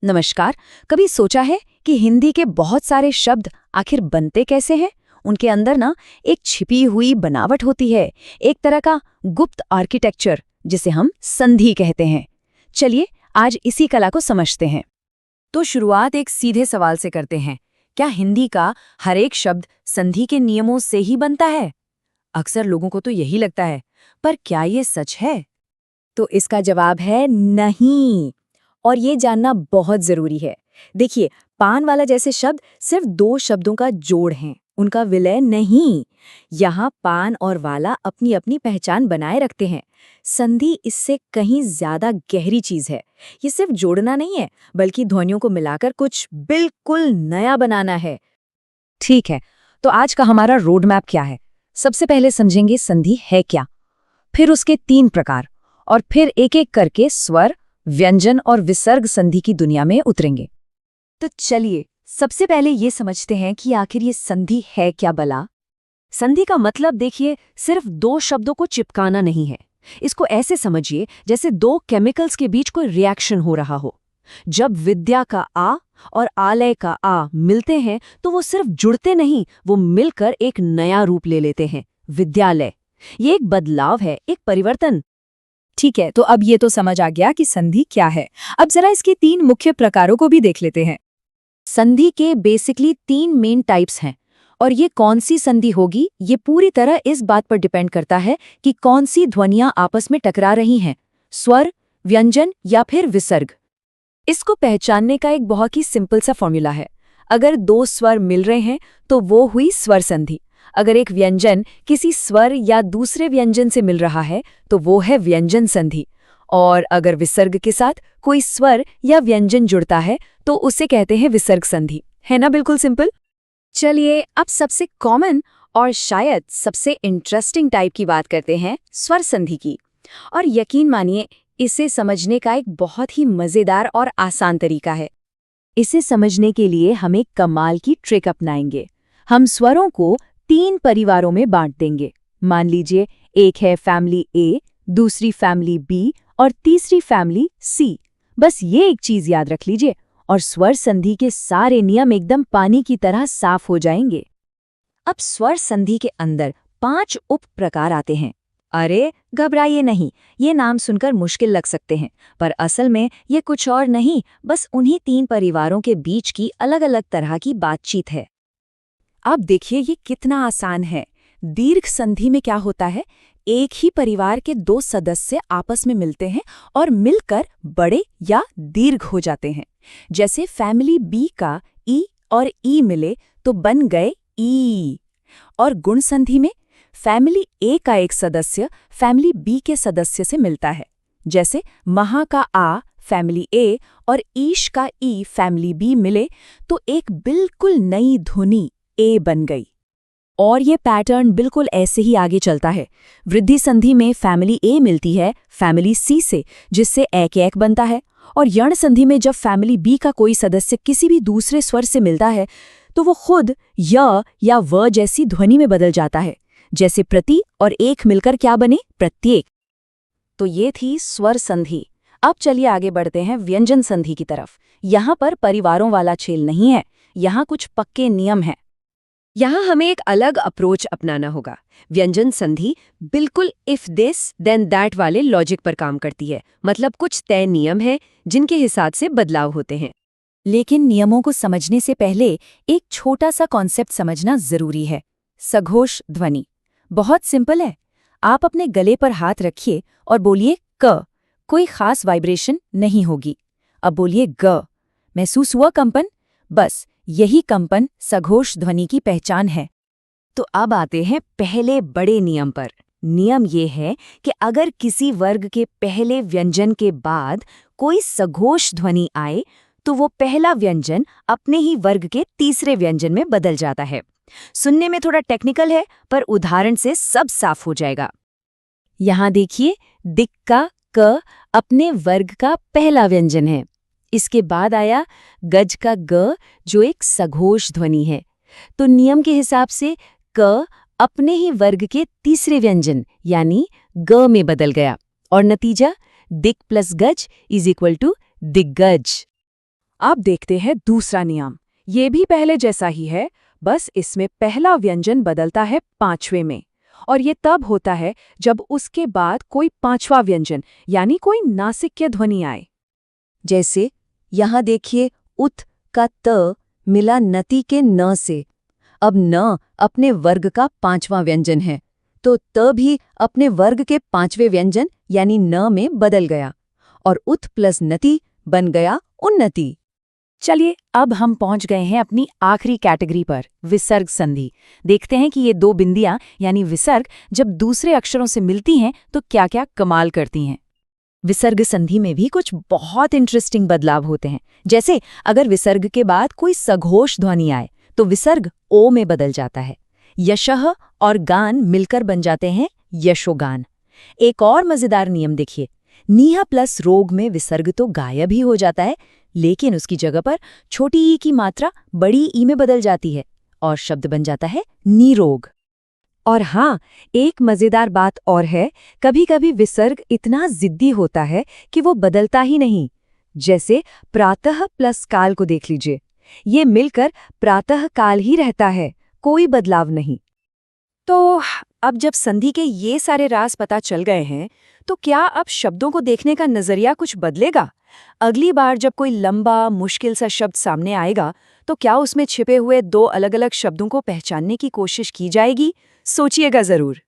नमस्कार। कभी सोचा है कि हिंदी के बहुत सारे शब्द आखिर बनते कैसे हैं? उनके अंदर ना एक छिपी हुई बनावट होती है, एक तरह का गुप्त आर्किटेक्चर जिसे हम संधि कहते हैं। चलिए आज इसी कला को समझते हैं। तो शुरुआत एक सीधे सवाल से करते हैं। क्या हिंदी का हर एक शब्द संधि के नियमों से ही बनता है? अक्सर लोगों को तो यही लगता है, पर क्या ये सच है? तो इसका जवाब है नहीं। और ये जानना बहुत जरूरी है। देखिए, पान वाला जैसे शब्द सिर्फ दो शब्दों का जोड़ हैं, उनका विलय नहीं। यहाँ पान और वाला अपनी अपनी पहचान बनाए रखते हैं। संधि इससे कहीं ज्यादा गहरी चीज है। ये सिर्फ जोड़ना नहीं है, बल्कि ध्वनियों को मिलाकर कुछ बिल्कुल नया बनाना है। ठीक है, तो आज का हमारा रोड मैप क्या है? सबसे पहले समझेंगे संधि है क्या, फिर उसके 3 प्रकार, और फिर एक एक करके स्वर, व्यंजन और विसर्ग संधि की दुनिया में उतरेंगे। तो चलिए सबसे पहले ये समझते हैं कि आखिर ये संधि है क्या भला। संधि का मतलब देखिए, सिर्फ 2 शब्दों को चिपकाना नहीं है। इसको ऐसे समझिए जैसे 2 केमिकल्स के बीच कोई रिएक्शन हो रहा हो। जब विद्या का आ और आलय का आ मिलते हैं तो वो सिर्फ जुड़ते नहीं, वो मिलकर एक नया रूप ले लेते हैं, विद्यालय। ये एक बदलाव है, एक परिवर्तन। ठीक है, तो अब ये तो समझ आ गया कि संधि क्या है। अब जरा इसके 3 मुख्य प्रकारों को भी देख लेते हैं। संधि के बेसिकली 3 मेन टाइप्स हैं, और ये कौन सी संधि होगी ये पूरी तरह इस बात पर डिपेंड करता है कि कौन सी ध्वनियां आपस में टकरा रही हैं, स्वर, व्यंजन या फिर विसर्ग। इसको पहचानने का एक बहुत ही सिंपल सा फॉर्मूला है। अगर 2 स्वर मिल रहे हैं तो वो हुई स्वर संधि। अगर एक व्यंजन किसी स्वर या दूसरे व्यंजन से मिल रहा है तो वो है व्यंजन संधि। और अगर विसर्ग के साथ कोई स्वर या व्यंजन जुड़ता है तो उसे कहते हैं विसर्ग संधि। है ना बिल्कुल सिंपल। चलिए अब सबसे कॉमन और शायद सबसे इंटरेस्टिंग टाइप की बात करते हैं, स्वर संधि की। और यकीन मानिए, इसे समझने का एक बहुत ही मजेदार और आसान तरीका है। इसे समझने के लिए हम एक कमाल की ट्रिक अपनाएंगे। हम स्वरों को 3 परिवारों में बांट देंगे। मान लीजिए एक है फैमिली ए, दूसरी फैमिली बी और तीसरी फैमिली सी। बस ये एक चीज याद रख लीजिए और स्वर संधि के सारे नियम एकदम पानी की तरह साफ हो जाएंगे। अब स्वर संधि के अंदर 5 उप प्रकार आते हैं। अरे घबराइए नहीं, ये नाम सुनकर मुश्किल लग सकते हैं, पर असल में ये कुछ और नहीं, बस उन्हीं 3 परिवारों के बीच की अलग-अलग तरह की बातचीत है। अब देखिए ये कितना आसान है। दीर्घ संधि में क्या होता है, एक ही परिवार के 2 सदस्य आपस में मिलते हैं और मिलकर बड़े या दीर्घ हो जाते हैं। जैसे फैमिली बी का ई और ई मिले तो बन गए ई। और गुण संधि में फैमिली ए का एक सदस्य फैमिली बी के सदस्य से मिलता है। जैसे महा का आ फैमिली ए और ईश का ई फैमिली बी मिले तो एक बिल्कुल नई ध्वनि ए बन गई। और ये पैटर्न बिल्कुल ऐसे ही आगे चलता है। वृद्धि संधि में फैमिली ए मिलती है फैमिली सी से, जिससे एक एक बनता है। और यण संधि में जब फैमिली बी का कोई सदस्य किसी भी दूसरे स्वर से मिलता है तो वो खुद य या व जैसी ध्वनि में बदल जाता है। जैसे प्रति और एक मिलकर क्या बने, प्रत्येक। तो ये थी स्वर संधि। अब चलिए आगे बढ़ते हैं व्यंजन संधि की तरफ। यहाँ पर परिवारों वाला खेल नहीं है, यहाँ कुछ पक्के नियम हैं। यहाँ हमें एक अलग अप्रोच अपनाना होगा। व्यंजन संधि बिल्कुल इफ दिस देन दैट वाले लॉजिक पर काम करती है। मतलब कुछ तय नियम हैं जिनके हिसाब से बदलाव होते हैं। लेकिन नियमों को समझने से पहले एक छोटा सा कॉन्सेप्ट समझना जरूरी है। सघोष ध्वनि बहुत सिंपल है। आप अपने गले पर हाथ रखिए और बोलिए क। कोई खास वाइब्रेशन नहीं होगी। अब बोलिए ग। महसूस हुआ कंपन? बस यही कंपन सघोष ध्वनि की पहचान है। तो अब आते हैं पहले बड़े नियम पर। नियम ये है कि अगर किसी वर्ग के पहले व्यंजन के बाद कोई सघोष ध्वनि आए तो वो पहला व्यंजन अपने ही वर्ग के तीसरे व्यंजन में बदल जाता है। सुनने में थोड़ा टेक्निकल है, पर उदाहरण से सब साफ हो जाएगा। यहाँ देखिए, दिक का क अपने वर्ग का पहला व्यंजन है। इसके बाद आया गज का ग, जो एक सघोष ध्वनि है। तो नियम के हिसाब से क अपने ही वर्ग के तीसरे व्यंजन यानी ग में बदल गया, और नतीजा दिक प्लस गज इज इक्वल टू दिग्गज। अब देखते हैं दूसरा नियम। ये भी पहले जैसा ही है, बस इसमें पहला व्यंजन बदलता है पांचवें में। और ये तब होता है जब उसके बाद कोई पांचवा व्यंजन यानी कोई नासिक्य ध्वनि आए। जैसे यहाँ देखिए, उत का त मिला नति के न से। अब न अपने वर्ग का पांचवा व्यंजन है, तो त भी अपने वर्ग के पांचवें व्यंजन यानी न में बदल गया और उत प्लस नति बन गया उन्नति। चलिए अब हम पहुंच गए हैं अपनी आखिरी कैटेगरी पर, विसर्ग संधि। देखते हैं कि ये दो बिंदियां यानी विसर्ग जब दूसरे अक्षरों से मिलती हैं तो क्या क्या कमाल करती हैं। विसर्ग संधि में भी कुछ बहुत इंटरेस्टिंग बदलाव होते हैं। जैसे अगर विसर्ग के बाद कोई सघोष ध्वनि आए तो विसर्ग ओ में बदल जाता है। यशः और गान मिलकर बन जाते हैं यशोगान। एक और मजेदार नियम देखिए, नीहा प्लस रोग में विसर्ग तो गायब ही हो जाता है, लेकिन उसकी जगह पर छोटी ई की मात्रा बड़ी ई में बदल जाती है और शब्द बन जाता है निरोग। और हाँ, एक मजेदार बात और है, कभी-कभी विसर्ग इतना जिद्दी होता है कि वो बदलता ही नहीं। जैसे प्रातः प्लस काल को देख लीजिए, ये मिलकर प्रातः काल ही रहता है, कोई बदलाव नहीं। तो अब जब संधि के ये सारे राज पता चल गए हैं, तो क्या अब शब्दों को देखने का नजरिया कुछ बदलेगा? अगली बार जब कोई लंबा मुश्किल सा शब्द सामने आएगा, तो क्या उसमें छिपे हुए दो अलग-अलग शब्दों को पहचानने की कोशिश की जाएगी? सोचिएगा जरूर।